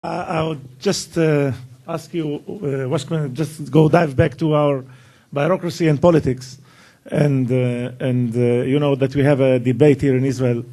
I would just ask you, Washman, just go dive back to our bureaucracy and politics. And you know that we have a debate here in Israel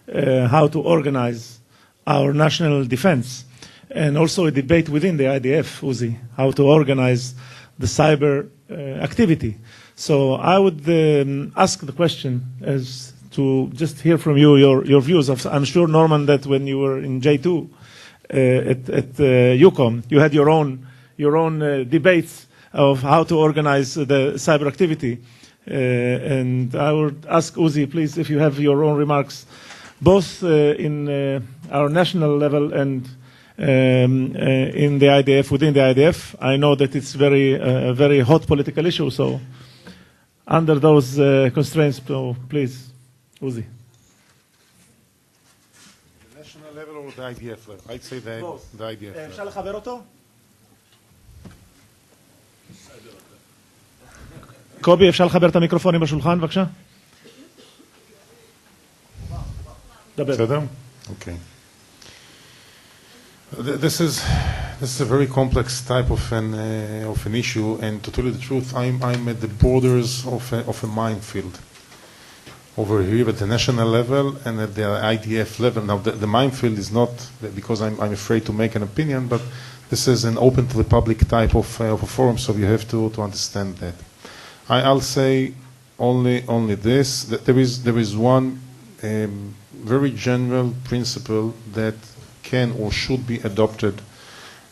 how to organize our national defense. And also a debate within the IDF, Uzi, how to organize the cyber activity. So I would ask the question as to just hear from you your views. I'm sure, Norman, that when you were in J2 at UCOM, you had your own debates of how to organize the cyber activity. And I would ask Uzi, please, if you have your own remarks, both in our national level and in the IDF, within the IDF. I know that it's a very hot political issue, so under those constraints, please, Uzi. The national level or the IDF level? I'd say the IDF level. אפשר לחבר אותו? קובי, אפשר לחבר את המיקרופונים בשולחן, בבקשה? דבר. Okay. This is a very complex type of an issue, and to tell you the truth, I'm at the borders of a minefield over here at the national level and at the IDF level. Now, the minefield is not because I'm afraid to make an opinion, but this is an open to the public type of a forum, so you have to understand that. I'll say only this, that there is one very general principle that can or should be adopted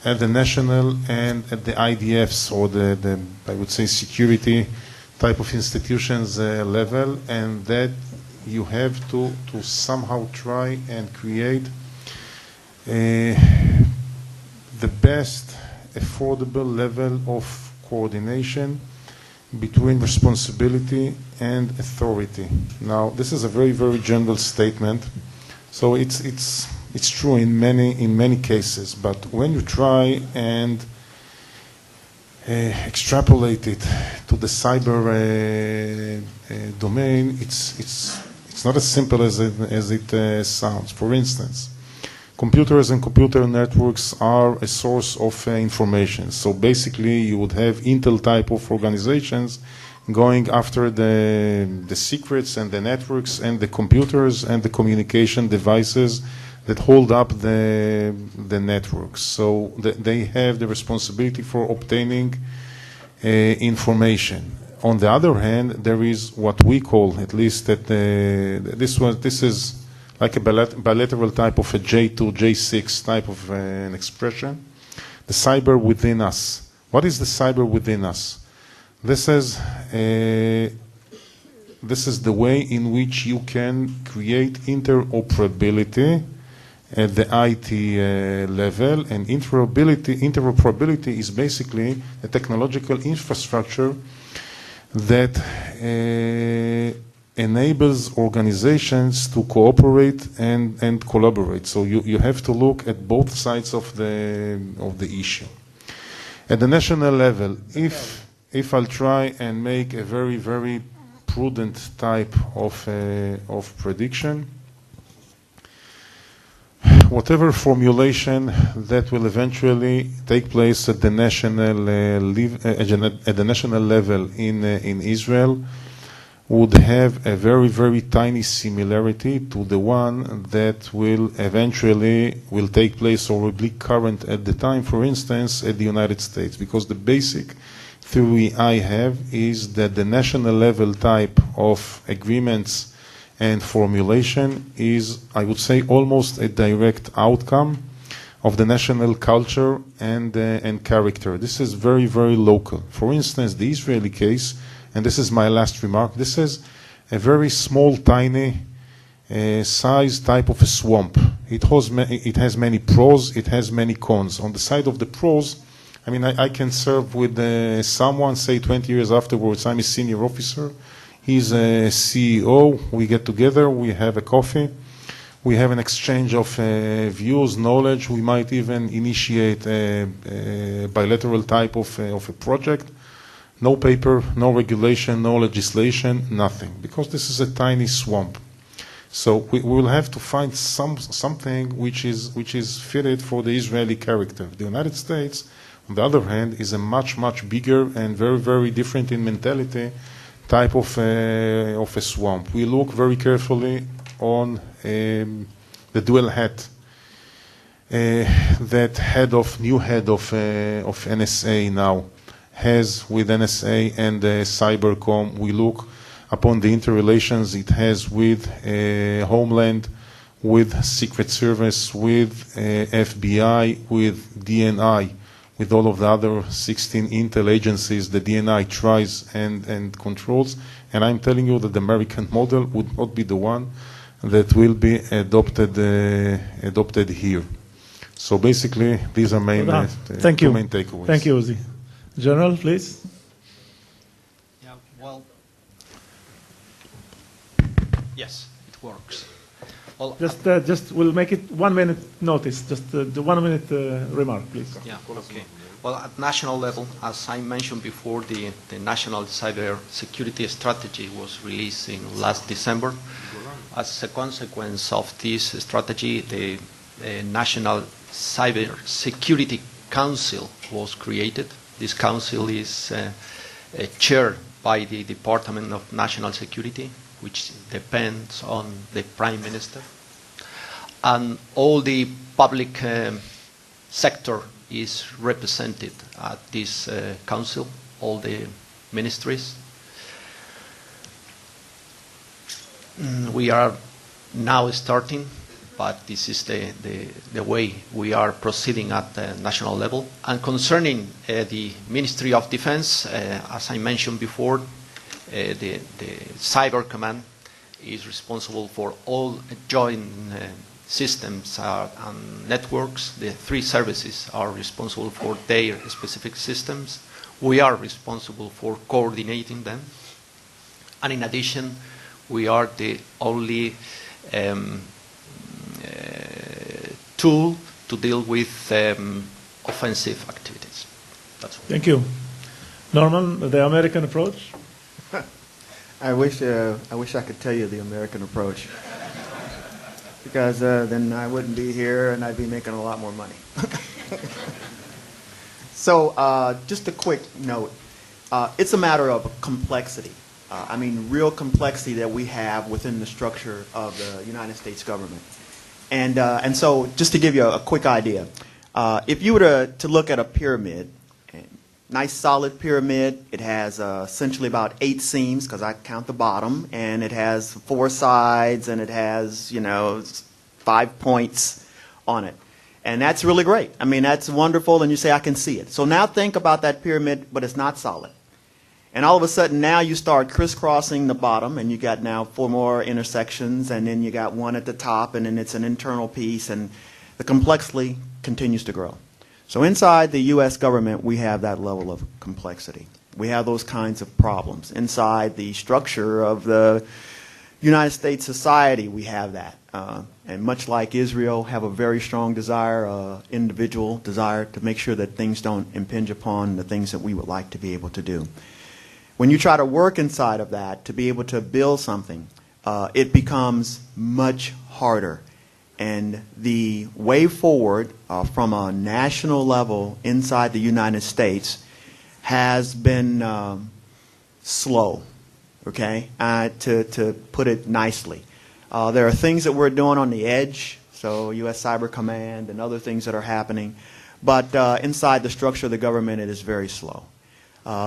at the national and at the IDFs or the I would say security type of institutions level, and that you have to somehow try and create the best affordable level of coordination between responsibility and authority. Now, this is a very, very general statement, so it's true in many cases. But when you try and extrapolate it to the cyber domain, it's not as simple as it sounds. For instance, computers and computer networks are a source of information. So basically, you would have Intel type of organizations going after the secrets and the networks and the computers and the communication devices that hold up the networks. So they have the responsibility for obtaining information. On the other hand, there is what we call, at least that this is like a bilateral type of a J2, J6 type of an expression, the cyber within us. What is the cyber within us? This is the way in which you can create interoperability at the IT level, and interoperability is basically a technological infrastructure that enables organizations to cooperate and collaborate. So you have to look at both sides of the issue. At the national level, if I'll try and make a very, very prudent type of prediction, whatever formulation that will eventually take place at the national level in Israel would have a very, very tiny similarity to the one that will eventually take place or will be current at the time, for instance, at the United States. Because the basic theory I have is that the national level type of agreements and formulation is, I would say, almost a direct outcome of the national culture and character. This is very, very local. For instance, the Israeli case, and this is my last remark, this is a very small, tiny size type of a swamp. It has many pros, it has many cons. On the side of the pros, I mean, I can serve with someone, say 20 years afterwards, I'm a senior officer, he's a CEO, we get together, we have a coffee, we have an exchange of views, knowledge, we might even initiate a bilateral type of a project. No paper, no regulation, no legislation, nothing, because this is a tiny swamp. So we will have to find something which is fitted for the Israeli character. The United States, on the other hand, is a much bigger and very different in mentality type of a swamp. We look very carefully on the dual hat. That new head of NSA now has with NSA and Cybercom. We look upon the interrelations it has with Homeland, with Secret Service, with FBI, with DNI, with all of the other 16 intel agencies the DNI tries and controls. And I'm telling you that the American model would not be the one that will be adopted here. So basically, these are main Thank you. main takeaways. Thank you, Uzi. General, please. Yeah, well, yes, it works. Well, Just we'll make it 1 minute notice. Just the 1 minute remark, please. yeah, okay. Well, at national level, as I mentioned before, the National Cyber Security Strategy was released in last December. As a consequence of this strategy, the National Cyber Security Council was created. This council is chaired by the Department of National Security, which depends on the Prime Minister. And all the public sector is represented at this council, all the ministries. We are now starting, but this is the way we are proceeding at the national level. And concerning the Ministry of Defense, as I mentioned before, the Cyber Command is responsible for all joint systems and networks. The three services are responsible for their specific systems. We are responsible for coordinating them. And in addition, we are the only tool to deal with offensive activities. That's all. Thank you. Norman, the American approach? I wish I could tell you the American approach, because then I wouldn't be here and I'd be making a lot more money. So just a quick note. It's a matter of complexity. I mean, real complexity that we have within the structure of the United States government. And so just to give you a quick idea, if you were to look at a pyramid, nice solid pyramid, it has essentially about 8 seams, because I count the bottom, and it has 4 sides, and it has, 5 points on it. And that's really great. I mean, that's wonderful, and you say, I can see it. So now think about that pyramid, but it's not solid. And all of a sudden now you start crisscrossing the bottom, and you got now 4 more intersections, and then you got 1 at the top, and then it's an internal piece, and the complexity continues to grow. So inside the U.S. government, we have that level of complexity. We have those kinds of problems. Inside the structure of the United States society, we have that. And much like Israel, have a very strong desire, individual desire, to make sure that things don't impinge upon the things that we would like to be able to do. When you try to work inside of that to be able to build something, it becomes much harder. And the way forward from a national level inside the United States has been slow, okay, to put it nicely. There are things that we're doing on the edge, so U.S. Cyber Command and other things that are happening. But inside the structure of the government, it is very slow.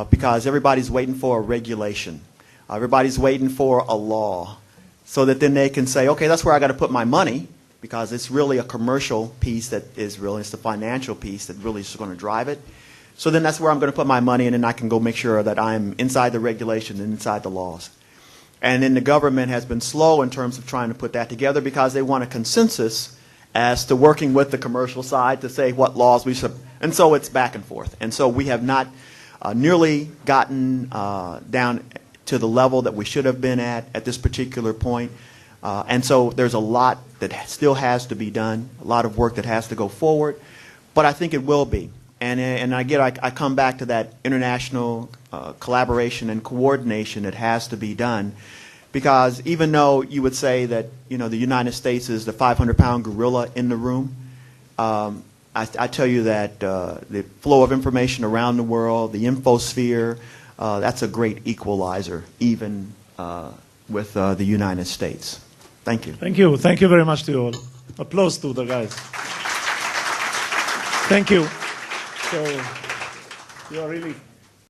Because everybody's waiting for a regulation. Everybody's waiting for a law, so that then they can say, okay, that's where I got to put my money, because it's really a commercial piece that is really, it's the financial piece that really is going to drive it. So then that's where I'm going to put my money, and then I can go make sure that I'm inside the regulations and inside the laws. And then the government has been slow in terms of trying to put that together, because they want a consensus as to working with the commercial side to say what laws we should, and so it's back and forth. And so we have not nearly gotten down to the level that we should have been at this particular point. And so there's a lot that still has to be done, a lot of work that has to go forward, but I think it will be. And again, I come back to that international collaboration and coordination that has to be done Because even though you would say that, you know, the United States is the 500-pound gorilla in the room, I tell you that the flow of information around the world, the infosphere, that's a great equalizer, even with the United States. Thank you. Thank you. Thank you very much to you all. Applause to the guys. Thank you. So, you are really